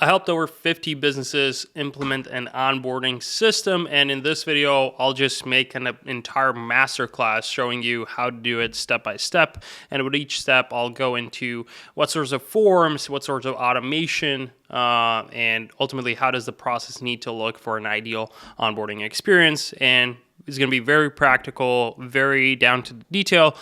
I helped over 50 businesses implement an onboarding system, and in this video, I'll just make an entire masterclass showing you how to do it step by step. And with each step, I'll go into what sorts of forms, what sorts of automation, and ultimately how does the process need to look for an ideal onboarding experience. And it's going to be very practical, very down to detail,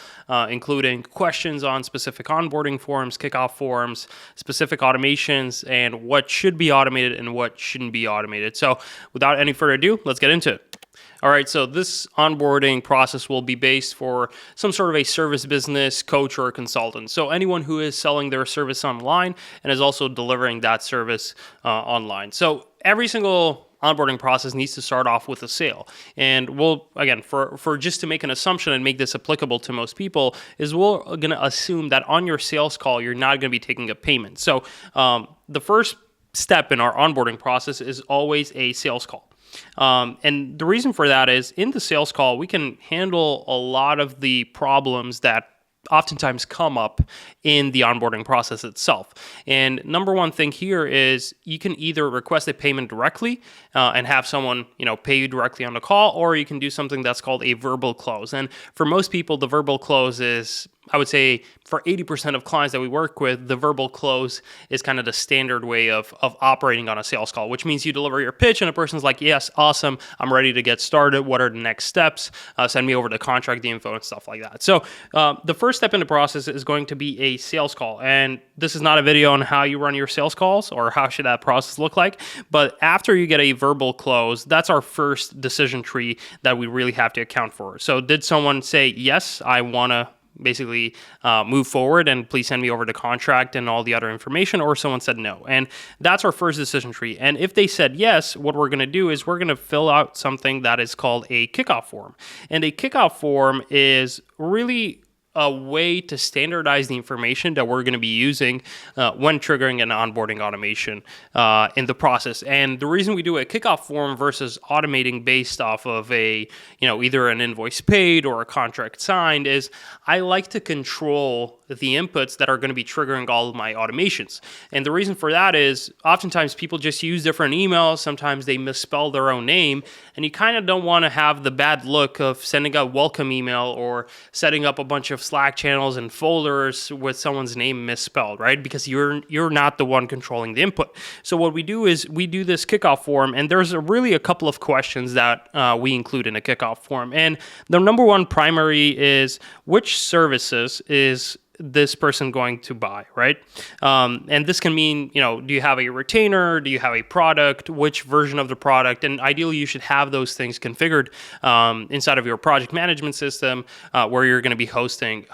including questions on specific onboarding forms, kickoff forms, specific automations, and what should be automated and what shouldn't be automated. So without any further ado, let's get into it. All right, so this onboarding process will be based for some sort of a service business, coach, or consultant. So anyone who is selling their service online and is also delivering that service online. So every single onboarding process needs to start off with a sale. And we'll, again, for just to make an assumption and make this applicable to most people, is we're going to assume that on your sales call, you're not going to be taking a payment. So the first step in our onboarding process is always a sales call. And the reason for that is in the sales call, we can handle a lot of the problems that oftentimes come up in the onboarding process itself. And number one thing here is you can either request a payment directly and have someone, pay you directly on the call, or you can do something that's called a verbal close. And for most people, the verbal close is, I would say, for 80% of clients that we work with, the verbal close is kind of the standard way of operating on a sales call, which means you deliver your pitch and a person's like, yes, awesome, I'm ready to get started. What are the next steps? Send me over the contract, the info, and stuff like that. So the first step in the process is going to be a sales call. And this is not a video on how you run your sales calls or how should that process look like. But after you get a verbal close, that's our first decision tree that we really have to account for. So did someone say, yes, I want to basically move forward and please send me over the contract and all the other information, or someone said no? And that's our first decision tree. And if they said yes, what we're going to do is we're going to fill out something that is called a kickoff form. And a kickoff form is really a way to standardize the information that we're going to be using when triggering an onboarding automation in the process. And the reason we do a kickoff form versus automating based off of a, either an invoice paid or a contract signed is I like to control the inputs that are going to be triggering all of my automations. And the reason for that is oftentimes people just use different emails. Sometimes they misspell their own name, and you kind of don't want to have the bad look of sending a welcome email or setting up a bunch of Slack channels and folders with someone's name misspelled, right? Because you're not the one controlling the input. So what we do is we do this kickoff form, and there's really a couple of questions that we include in a kickoff form. And the number one primary is which services is this person going to buy, right? And this can mean, do you have a retainer? Do you have a product? Which version of the product? And ideally, you should have those things configured inside of your project management system where you're going to be hosting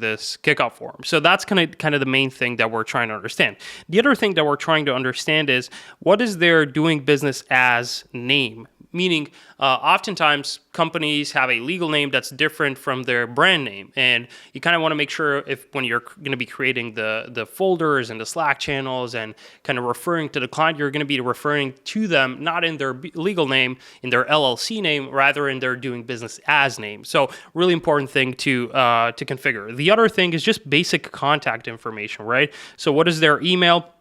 this kickoff form. So that's kind of the main thing that we're trying to understand. The other thing that we're trying to understand is what is their doing business as name? Meaning, oftentimes companies have a legal name that's different from their brand name, and you kind of want to make sure when you're going to be creating the folders and the Slack channels and kind of referring to the client, you're going to be referring to them not in their legal name, in their LLC name, rather in their doing business as name. So, really important thing to configure. The other thing is just basic contact information, right? So, what is their email?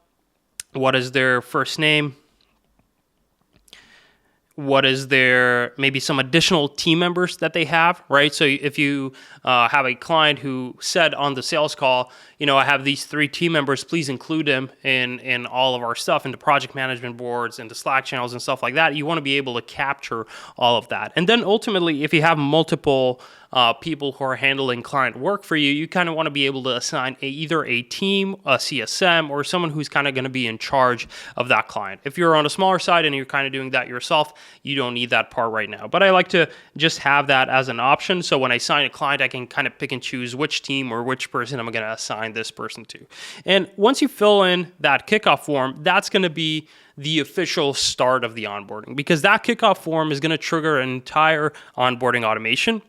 What is their first name? What is their maybe some additional team members that they have, right? So if you have a client who said on the sales call, I have these 3 team members, please include them in all of our stuff, in the project management boards and the Slack channels and stuff like that. You want to be able to capture all of that. And then ultimately, if you have multiple people who are handling client work for you, you kind of want to be able to assign either a team, a CSM, or someone who's kind of going to be in charge of that client. If you're on a smaller side and you're kind of doing that yourself, you don't need that part right now. But I like to just have that as an option. So when I sign a client, I can kind of pick and choose which team or which person I'm going to assign this person to. And once you fill in that kickoff form, that's going to be the official start of the onboarding, because that kickoff form is going to trigger an entire onboarding automation.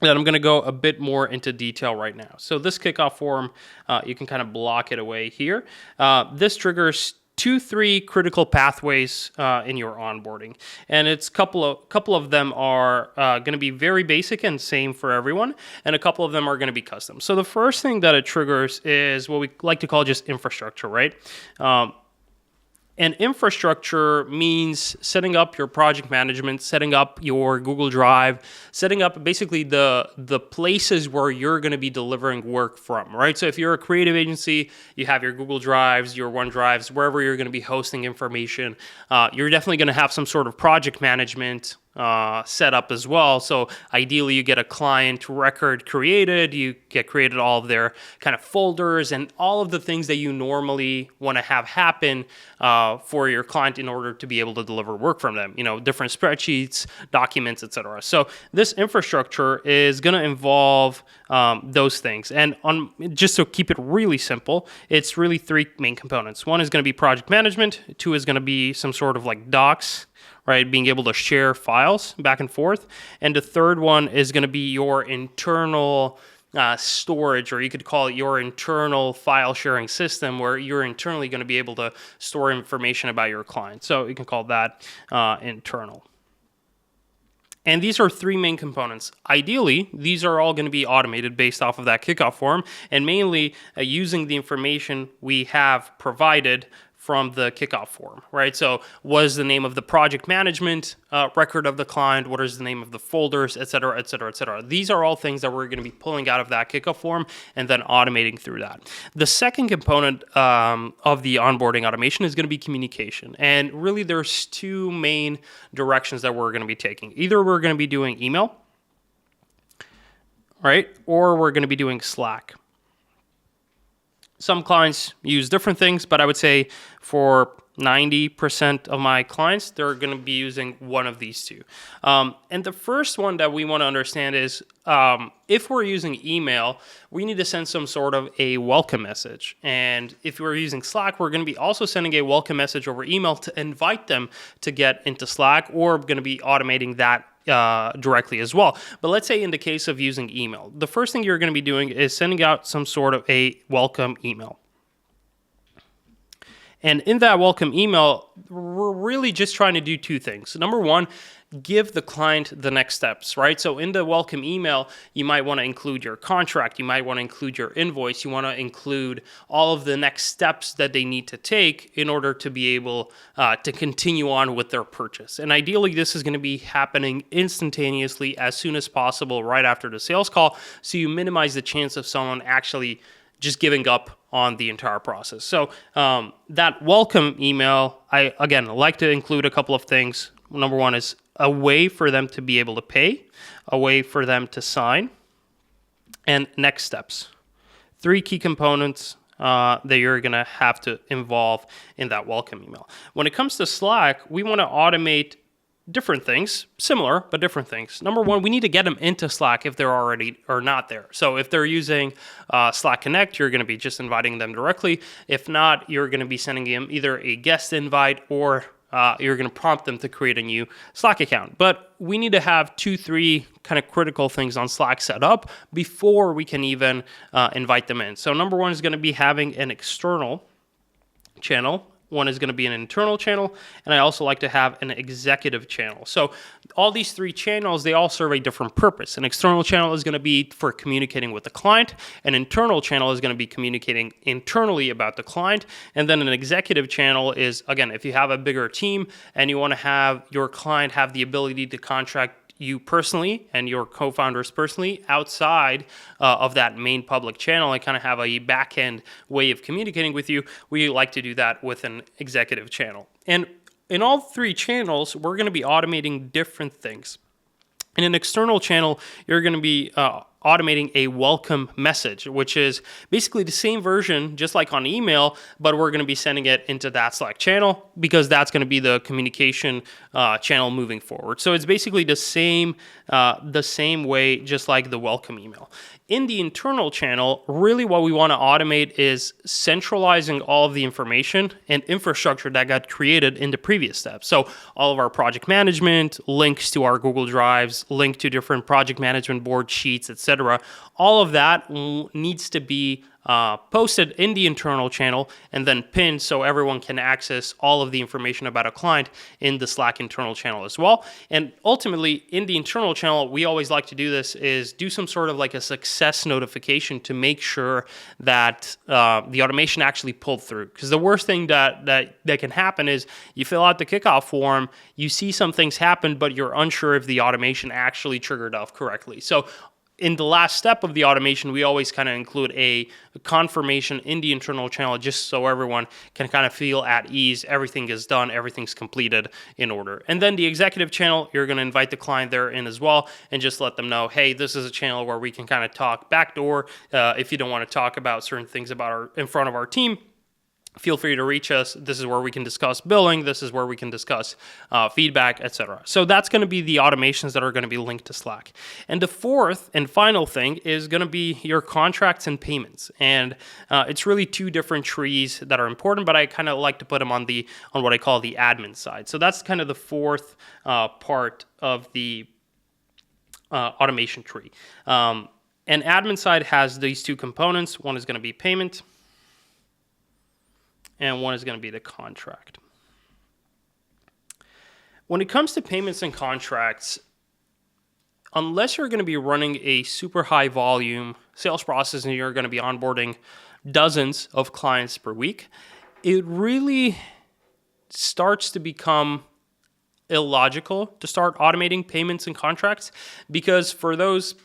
And I'm going to go a bit more into detail right now. So this kickoff form, you can kind of block it away here. This triggers 2-3 critical pathways in your onboarding, and it's couple of them are going to be very basic and same for everyone, and a couple of them are going to be custom. So the first thing that it triggers is what we like to call just infrastructure, right? And infrastructure means setting up your project management, setting up your Google Drive, setting up basically the places where you're going to be delivering work from, right? So if you're a creative agency, you have your Google Drives, your OneDrives, wherever you're going to be hosting information. You're definitely going to have some sort of project management set up as well. So ideally you get a client record created, you get created all of their kind of folders and all of the things that you normally want to have happen for your client in order to be able to deliver work from them, different spreadsheets, documents, etc. So this infrastructure is going to involve those things. And just to keep it really simple, it's really three main components. One is going to be project management. Two is going to be some sort of like docs, right? Being able to share files back and forth. And the third one is going to be your internal storage, or you could call it your internal file sharing system, where you're internally going to be able to store information about your client. So you can call that internal. And these are three main components. Ideally, these are all going to be automated based off of that kickoff form, and mainly using the information we have provided from the kickoff form, right? So what is the name of the project management record of the client? What is the name of the folders, et cetera, et cetera, et cetera. These are all things that we're going to be pulling out of that kickoff form and then automating through that. The second component of the onboarding automation is going to be communication. And really there's two main directions that we're going to be taking. Either we're going to be doing email, right? Or we're going to be doing Slack. Some clients use different things, but I would say for 90% of my clients, they're going to be using one of these two. And the first one that we want to understand is if we're using email, we need to send some sort of a welcome message. And if we're using Slack, we're going to be also sending a welcome message over email to invite them to get into Slack, or we're going to be automating that directly as well. But let's say in the case of using email, the first thing you're going to be doing is sending out some sort of a welcome email. And in that welcome email, we're really just trying to do two things. Number one, give the client the next steps, right? So in the welcome email, you might want to include your contract, you might want to include your invoice, you want to include all of the next steps that they need to take in order to be able to continue on with their purchase. And ideally, this is going to be happening instantaneously as soon as possible right after the sales call, so you minimize the chance of someone actually just giving up on the entire process. So that welcome email, I like to include a couple of things. Number one is a way for them to be able to pay, a way for them to sign, and next steps. Three key components that you're going to have to involve in that welcome email. When it comes to Slack, we want to automate different things, similar, but different things. Number one, we need to get them into Slack if they're already or not there. So if they're using Slack Connect, you're going to be just inviting them directly. If not, you're going to be sending them either a guest invite or you're going to prompt them to create a new Slack account. But we need to have 2-3 kind of critical things on Slack set up before we can even invite them in. So number one is going to be having an external channel. One is going to be an internal channel, and I also like to have an executive channel. So all these three channels, they all serve a different purpose. An external channel is going to be for communicating with the client. An internal channel is going to be communicating internally about the client. And then an executive channel is, again, if you have a bigger team and you want to have your client have the ability to contract you personally and your co-founders personally outside of that main public channel and kind of have a back-end way of communicating with you, we like to do that with an executive channel. And in all three channels, we're going to be automating different things. In an external channel, you're going to be automating a welcome message, which is basically the same version, just like on email, but we're going to be sending it into that Slack channel because that's going to be the communication channel moving forward. So it's basically the same way, just like the welcome email. In the internal channel, really what we want to automate is centralizing all of the information and infrastructure that got created in the previous steps. So all of our project management, links to our Google Drives, link to different project management board sheets, etc. All of that needs to be posted in the internal channel and then pinned so everyone can access all of the information about a client in the Slack internal channel as well. And ultimately, in the internal channel, we always like to do this is do some sort of like a success notification to make sure that the automation actually pulled through. Because the worst thing that can happen is you fill out the kickoff form, you see some things happen, but you're unsure if the automation actually triggered off correctly. So in the last step of the automation, we always kind of include a confirmation in the internal channel just so everyone can kind of feel at ease. Everything is done, everything's completed in order. And then the executive channel, you're going to invite the client there in as well and just let them know, hey, this is a channel where we can kind of talk backdoor. If you don't want to talk about certain things in front of our team, feel free to reach us. This is where we can discuss billing. This is where we can discuss feedback, etc. So that's going to be the automations that are going to be linked to Slack. And the fourth and final thing is going to be your contracts and payments. And it's really two different trees that are important, but I kind of like to put them on what I call the admin side. So that's kind of the fourth part of the automation tree. And admin side has these two components. One is going to be payment, and one is going to be the contract. When it comes to payments and contracts, unless you're going to be running a super high volume sales process and you're going to be onboarding dozens of clients per week, it really starts to become illogical to start automating payments and contracts, because for those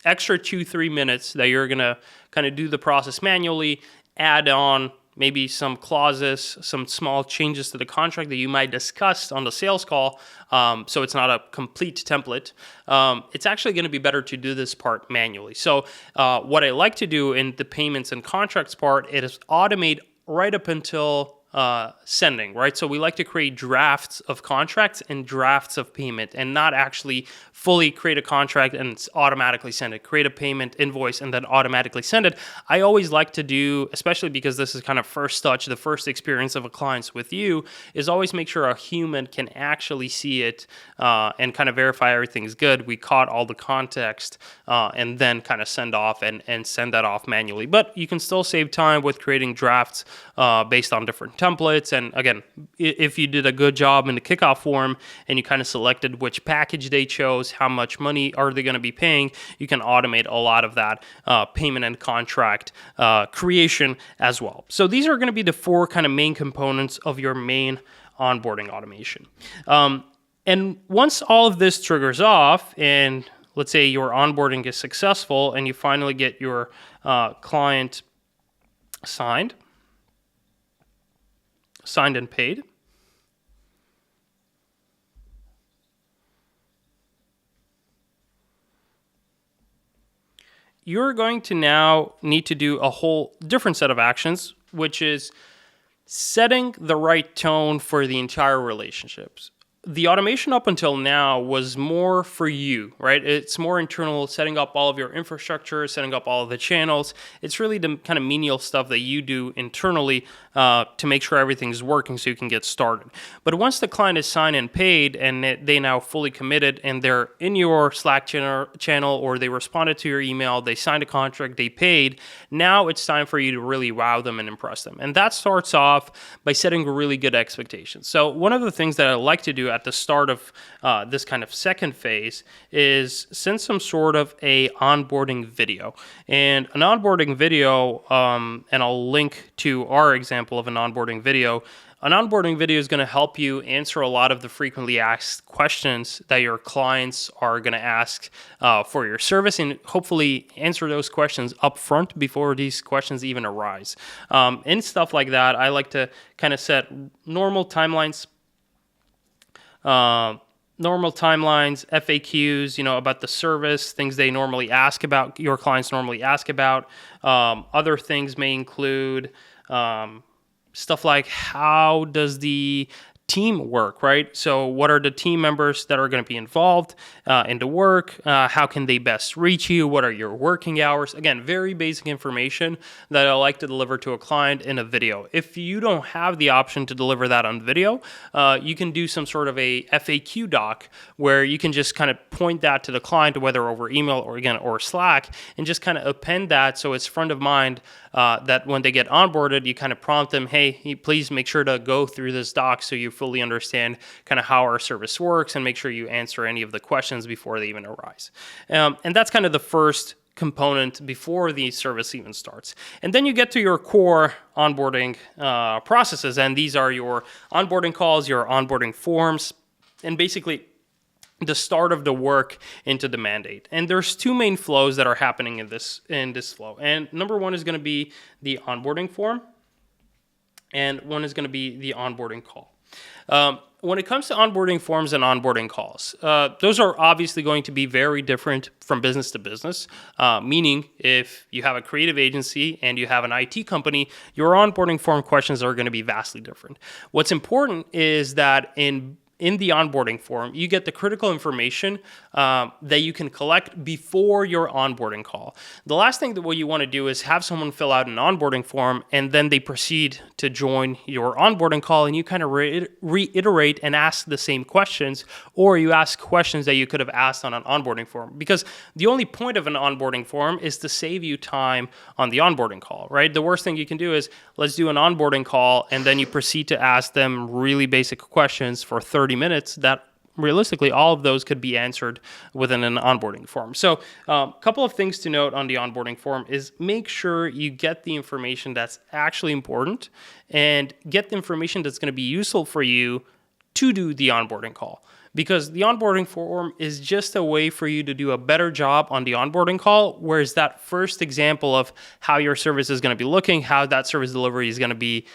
extra 2-3 minutes that you're going to kind of do the process manually, add on maybe some clauses, some small changes to the contract that you might discuss on the sales call, so it's not a complete template. It's actually going to be better to do this part manually. So what I like to do in the payments and contracts part is automate right up until sending, right? So we like to create drafts of contracts and drafts of payment, and not actually fully create a contract and automatically send it. Create a payment invoice and then automatically send it. I always like to do, especially because this is kind of first touch, the first experience of a client's with you, is always make sure a human can actually see it and kind of verify everything's good. We caught all the context and then kind of send off and send that off manually. But you can still save time with creating drafts based on different templates. And again, if you did a good job in the kickoff form and you kind of selected which package they chose, how much money are they going to be paying, you can automate a lot of that payment and contract creation as well. So these are going to be the four kind of main components of your main onboarding automation. And once all of this triggers off, and let's say your onboarding is successful and you finally get your client signed and paid, you're going to now need to do a whole different set of actions, which is setting the right tone for the entire relationships. The automation up until now was more for you, right? It's more internal, setting up all of your infrastructure, setting up all of the channels. It's really the kind of menial stuff that you do internally to make sure everything's working so you can get started. But once the client is signed and paid and they now fully committed and they're in your Slack channel, or they responded to your email, they signed a contract, they paid, now it's time for you to really wow them and impress them. And that starts off by setting really good expectations. So one of the things that I like to do at the start of this kind of second phase is send some sort of a onboarding video. And an onboarding video, and I'll link to our example of an onboarding video. An onboarding video is going to help you answer a lot of the frequently asked questions that your clients are going to ask for your service, and hopefully answer those questions up front before these questions even arise. And stuff like that, I like to kind of set normal timelines, FAQs, about the service, things they normally ask about, your clients normally ask about. Other things may include stuff like, how does the teamwork, right? So what are the team members that are going to be involved in the work? How can they best reach you? What are your working hours? Again, very basic information that I like to deliver to a client in a video. If you don't have the option to deliver that on video, you can do some sort of a FAQ doc where you can just kind of point that to the client, whether over email or Slack, and just kind of append that so it's front of mind, that when they get onboarded, you kind of prompt them, hey, please make sure to go through this doc so you fully understand kind of how our service works, and make sure you answer any of the questions before they even arise. And that's kind of the first component before the service even starts. And then you get to your core onboarding processes, and these are your onboarding calls, your onboarding forms, and basically the start of the work into the mandate. And there's two main flows that are happening in this flow. And number one is going to be the onboarding form, and one is going to be the onboarding call. When it comes to onboarding forms and onboarding calls, those are obviously going to be very different from business to business, meaning if you have a creative agency and you have an IT company, your onboarding form questions are going to be vastly different. What's important is that in the onboarding form, you get the critical information that you can collect before your onboarding call. The last thing that what you want to do is have someone fill out an onboarding form and then they proceed to join your onboarding call, and you kind of reiterate and ask the same questions, or you ask questions that you could have asked on an onboarding form. Because the only point of an onboarding form is to save you time on the onboarding call, right? The worst thing you can do is let's do an onboarding call and then you proceed to ask them really basic questions for 30 minutes that realistically all of those could be answered within an onboarding form. So a couple of things to note on the onboarding form is make sure you get the information that's actually important and get the information that's going to be useful for you to do the onboarding call. Because the onboarding form is just a way for you to do a better job on the onboarding call, whereas that first example of how your service is going to be looking, how that service delivery is going to be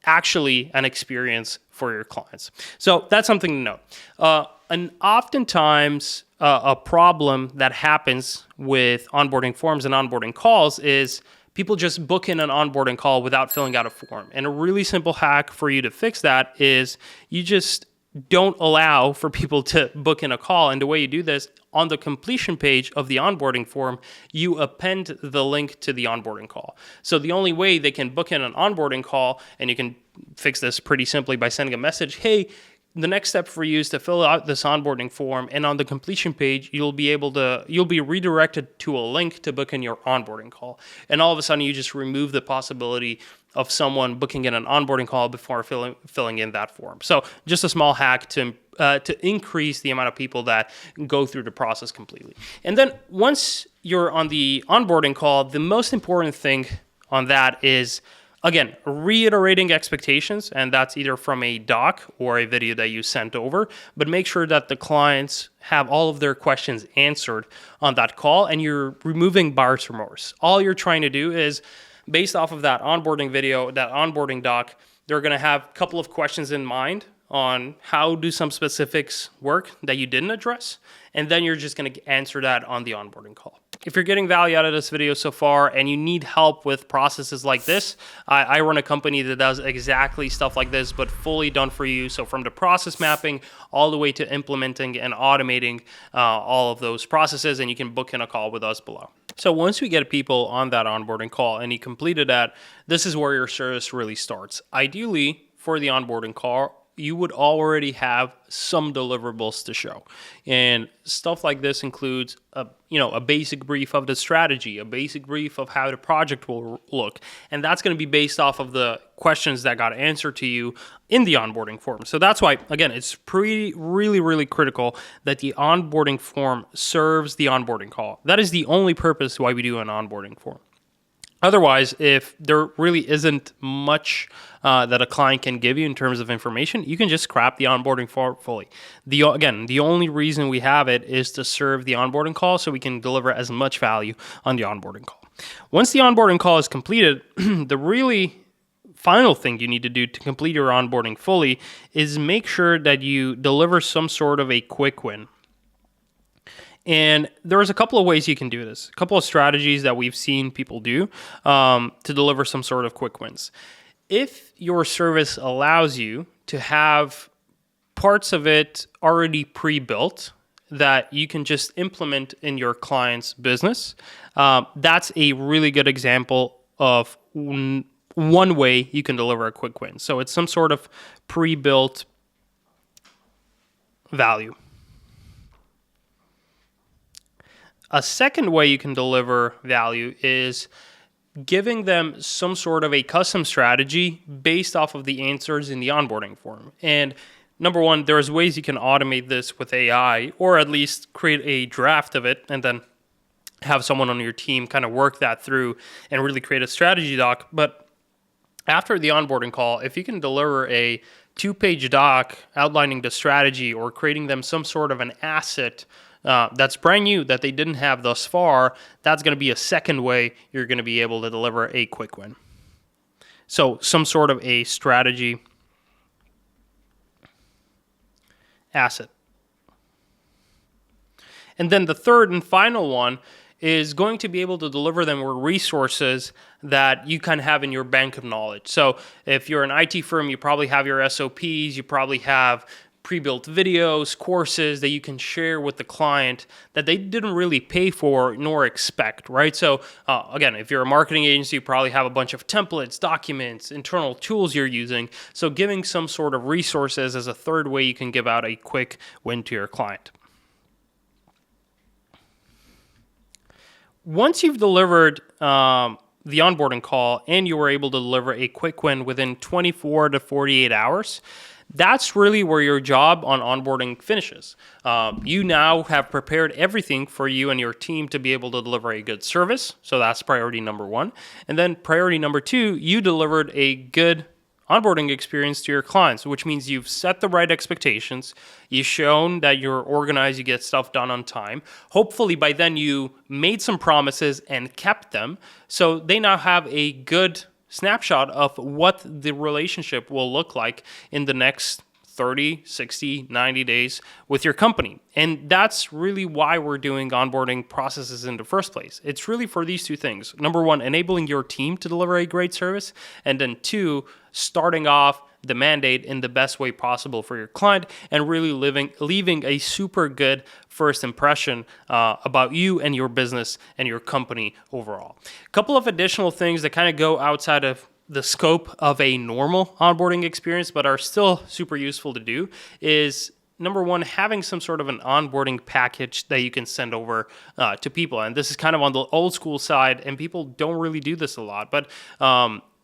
actually an experience for your clients. So that's something to note. And oftentimes, a problem that happens with onboarding forms and onboarding calls is people just book in an onboarding call without filling out a form. And a really simple hack for you to fix that is you just don't allow for people to book in a call. And the way you do this, on the completion page of the onboarding form, you append the link to the onboarding call. So the only way they can book in an onboarding call, and you can fix this pretty simply by sending a message, hey, the next step for you is to fill out this onboarding form, and on the completion page, you'll be redirected to a link to book in your onboarding call. And all of a sudden, you just remove the possibility of someone booking in an onboarding call before filling in that form. So just a small hack to increase the amount of people that go through the process completely. And then once you're on the onboarding call, the most important thing on that is, again, reiterating expectations, and that's either from a doc or a video that you sent over, but make sure that the clients have all of their questions answered on that call, and you're removing buyer's remorse. All you're trying to do is, based off of that onboarding video, that onboarding doc, they're going to have a couple of questions in mind on how do some specifics work that you didn't address, and then you're just going to answer that on the onboarding call. If you're getting value out of this video so far and you need help with processes like this, I run a company that does exactly stuff like this, but fully done for you. So from the process mapping all the way to implementing and automating all of those processes, and you can book in a call with us below. So once we get people on that onboarding call and you completed that, this is where your service really starts. Ideally, for the onboarding call, you would already have some deliverables to show. And stuff like this includes a basic brief of the strategy, a basic brief of how the project will look. And that's going to be based off of the questions that got answered to you in the onboarding form. So that's why, again, it's really critical that the onboarding form serves the onboarding call. That is the only purpose why we do an onboarding form. Otherwise, if there really isn't much that a client can give you in terms of information, you can just scrap the onboarding form fully. The only reason we have it is to serve the onboarding call so we can deliver as much value on the onboarding call. Once the onboarding call is completed, the really final thing you need to do to complete your onboarding fully is make sure that you deliver some sort of a quick win. And there's a couple of ways you can do this, a couple of strategies that we've seen people do to deliver some sort of quick wins. if your service allows you to have parts of it already pre-built that you can just implement in your client's business, that's a really good example of one way you can deliver a quick win. So it's some sort of pre-built value. A second way you can deliver value is giving them some sort of a custom strategy based off of the answers in the onboarding form. And number one, there's ways you can automate this with AI, or at least create a draft of it and then have someone on your team kind of work that through and really create a strategy doc. But after the onboarding call, if you can deliver a 2-page doc outlining the strategy or creating them some sort of an asset that's brand new that they didn't have thus far, that's going to be a second way you're going to be able to deliver a quick win. So some sort of a strategy asset. And then the third and final one is going to be able to deliver them with resources that you can have in your bank of knowledge. So if you're an IT firm, you probably have your SOPs, you probably have pre-built videos, courses that you can share with the client that they didn't really pay for nor expect, right? So again, if you're a marketing agency, you probably have a bunch of templates, documents, internal tools you're using. So giving some sort of resources as a third way you can give out a quick win to your client. Once you've delivered the onboarding call and you were able to deliver a quick win within 24 to 48 hours, that's really where your job on onboarding finishes. You now have prepared everything for you and your team to be able to deliver a good service. So that's priority number one. And then priority number two, you delivered a good onboarding experience to your clients, which means you've set the right expectations. You've shown that you're organized, you get stuff done on time. Hopefully by then you made some promises and kept them. So they now have a good snapshot of what the relationship will look like in the next 30, 60, 90 days with your company. And that's really why we're doing onboarding processes in the first place. It's really for these two things. Number one, enabling your team to deliver a great service. And then two, starting off the mandate in the best way possible for your client and really leaving a super good first impression about you and your business and your company overall. A couple of additional things that kind of go outside of the scope of a normal onboarding experience, but are still super useful to do is number one, having some sort of an onboarding package that you can send over to people. And this is kind of on the old school side, and people don't really do this a lot, but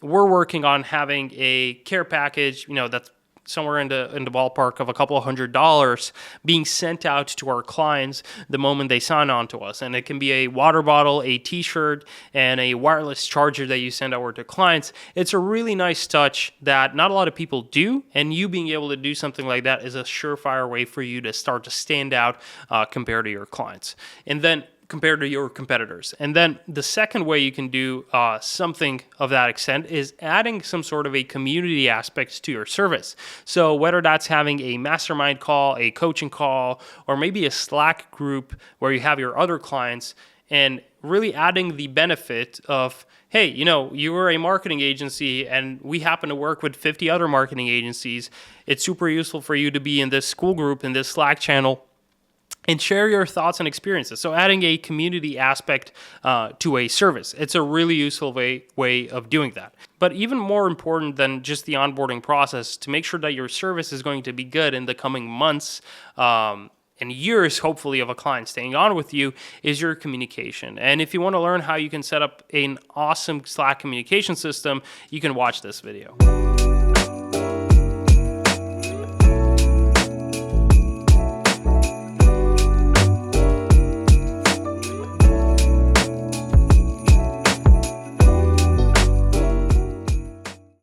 we're working on having a care package, that's somewhere in the ballpark of a couple of $100 being sent out to our clients the moment they sign on to us. And it can be a water bottle, a t-shirt, and a wireless charger that you send over to clients. It's a really nice touch that not a lot of people do, and you being able to do something like that is a surefire way for you to start to stand out compared to your clients. And then compared to your competitors. And then the second way you can do something of that extent is adding some sort of a community aspect to your service. So whether that's having a mastermind call, a coaching call, or maybe a Slack group where you have your other clients, and really adding the benefit of, hey, you were a marketing agency and we happen to work with 50 other marketing agencies. It's super useful for you to be in this school group, in this Slack channel, and share your thoughts and experiences. So adding a community aspect to a service. It's a really useful way of doing that. But even more important than just the onboarding process, to make sure that your service is going to be good in the coming months and years, hopefully, of a client staying on with you, is your communication. And if you want to learn how you can set up an awesome Slack communication system, you can watch this video.